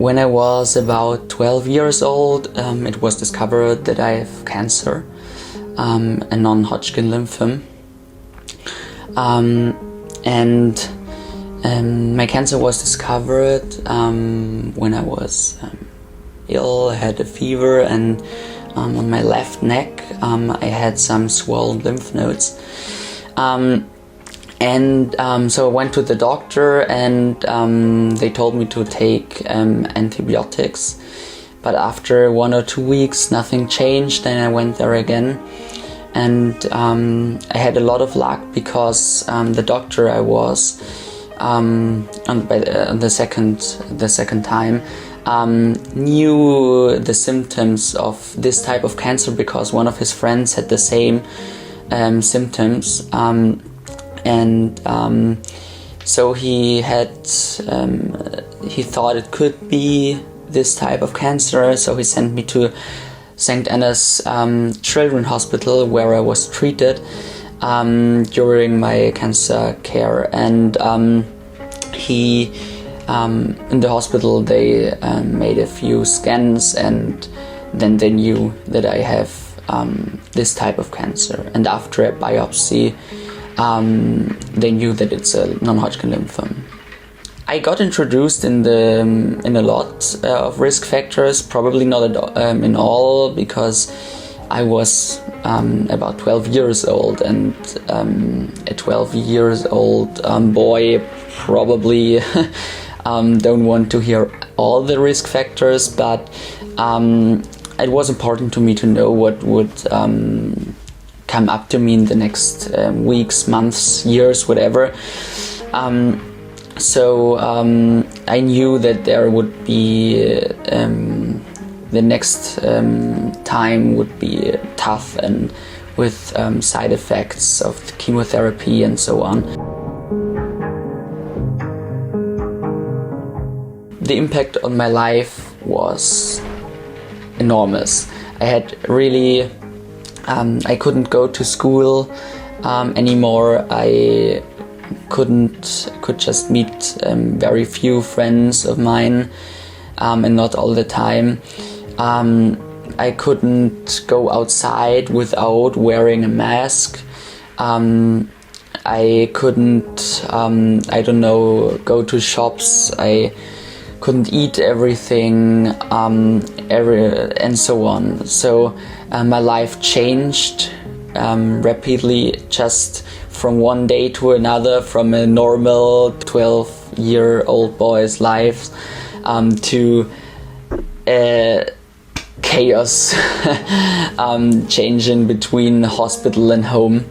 When I was about 12 years old, it was discovered that I have cancer, a non-Hodgkin lymphoma. My cancer was discovered when I was ill. I had a fever, and on my left neck I had some swollen lymph nodes. So I went to the doctor, and they told me to take antibiotics. But after 1 or 2 weeks, nothing changed. Then I went there again, and I had a lot of luck because the doctor I was the second time knew the symptoms of this type of cancer because one of his friends had the same symptoms. So he thought it could be this type of cancer, so he sent me to St. Anna's Children's Hospital, where I was treated during my cancer care. And in the hospital they made a few scans, and then they knew that I have this type of cancer. And after a biopsy, they knew that it's a non-Hodgkin lymphoma. I got introduced in a lot of risk factors, probably not in all, because I was about 12 years old, and a 12 years old boy probably don't want to hear all the risk factors, but it was important to me to know what would come up to me in the next weeks, months, years, whatever. So I knew that there would be the next time would be tough and with side effects of chemotherapy and so on. The impact on my life was enormous. I had really I couldn't go to school anymore. I could just meet very few friends of mine, and not all the time. I couldn't go outside without wearing a mask. I couldn't, go to shops. I couldn't eat everything, and so on. So my life changed rapidly, just from one day to another, from a normal 12-year-old boy's life to chaos, changing between hospital and home.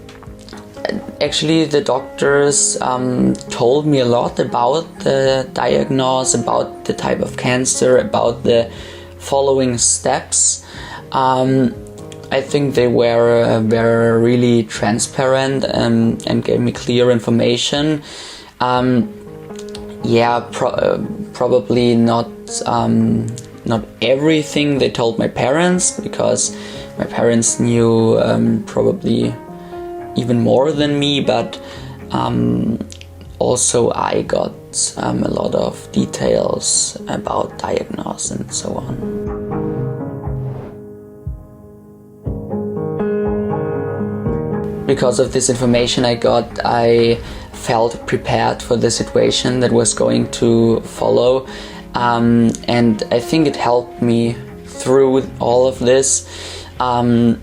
Actually, the doctors told me a lot about the diagnosis, about the type of cancer, about the following steps. I think they were really transparent and gave me clear information. Probably not everything they told my parents, because my parents knew probably even more than me, but also I got a lot of details about diagnosis and so on. Because of this information I got, I felt prepared for the situation that was going to follow, and I think it helped me through all of this, and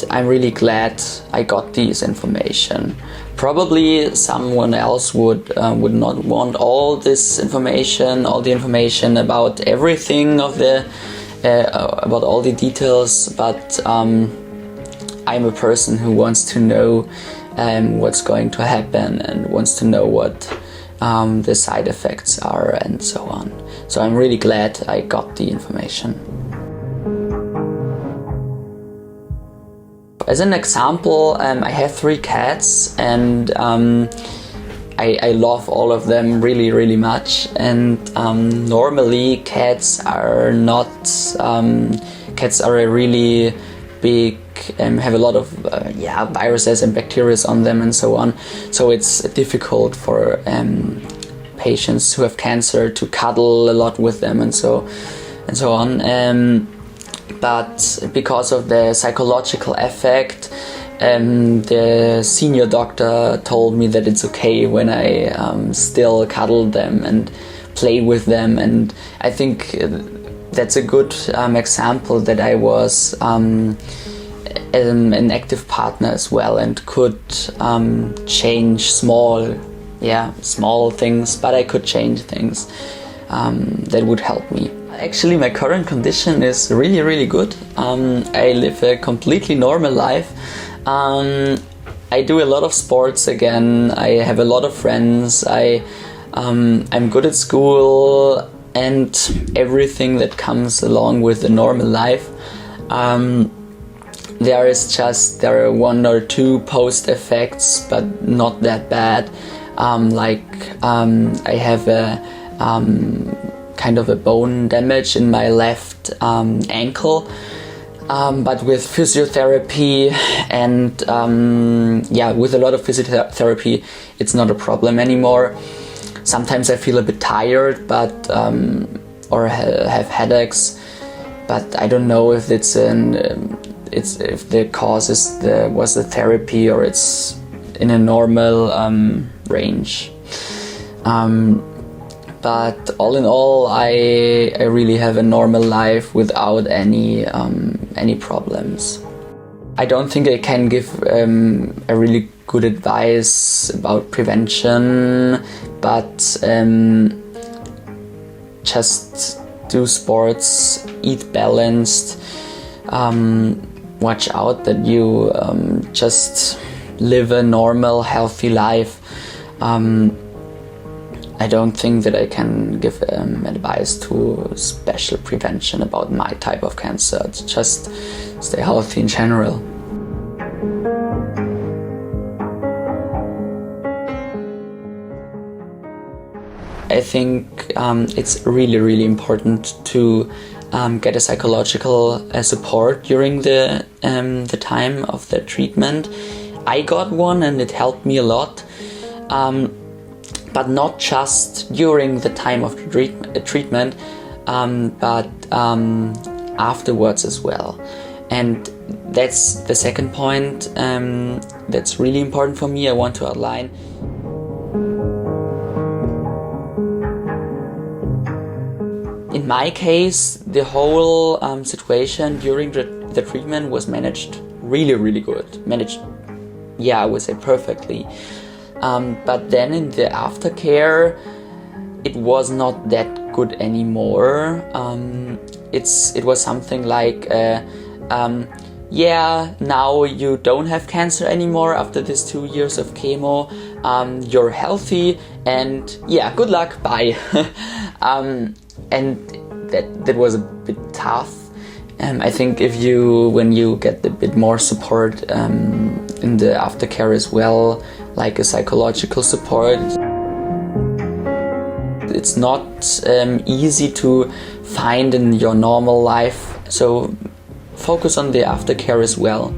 I'm really glad I got this information. Probably someone else would not want all this information, all the information about everything of about all the details, but I'm a person who wants to know what's going to happen and wants to know what the side effects are and so on. So I'm really glad I got the information. As an example, I have 3 cats, and I love all of them really, really much. And normally cats are a really big, have a lot of viruses and bacteria on them and so on. So it's difficult for patients who have cancer to cuddle a lot with them and so on. But because of the psychological effect, the senior doctor told me that it's okay when I still cuddle them and play with them, and I think that's a good example that I was an active partner as well and could change small things, but I could change things that would help me. Actually, my current condition is really, really good. I live a completely normal life. I do a lot of sports again. I have a lot of friends. I'm good at school and everything that comes along with a normal life. There are 1 or 2 post effects, but not that bad. I have a kind of a bone damage in my left ankle, but with physiotherapy and with a lot of physiotherapy, it's not a problem anymore. Sometimes I feel a bit tired, or have headaches, but I don't know if if the cause was the therapy or it's in a normal range. But all in all, I really have a normal life without any problems. I don't think I can give a really good advice about prevention, but just do sports, eat balanced, watch out that you just live a normal, healthy life. I don't think that I can give advice to special prevention about my type of cancer. It's just stay healthy in general. I think it's really, really important to get a psychological support during the time of the treatment. I got one and it helped me a lot. But not just during the time of the treatment, but afterwards as well. And that's the second point that's really important for me. I want to outline. In my case, the whole situation during the treatment was managed really, really good. I would say perfectly. But then in the aftercare, it was not that good anymore. It was something like, now you don't have cancer anymore after these 2 years of chemo. You're healthy and good luck, bye. And that was a bit tough. I think when you get a bit more support in the aftercare as well, like a psychological support, it's not easy to find in your normal life. So focus on the aftercare as well.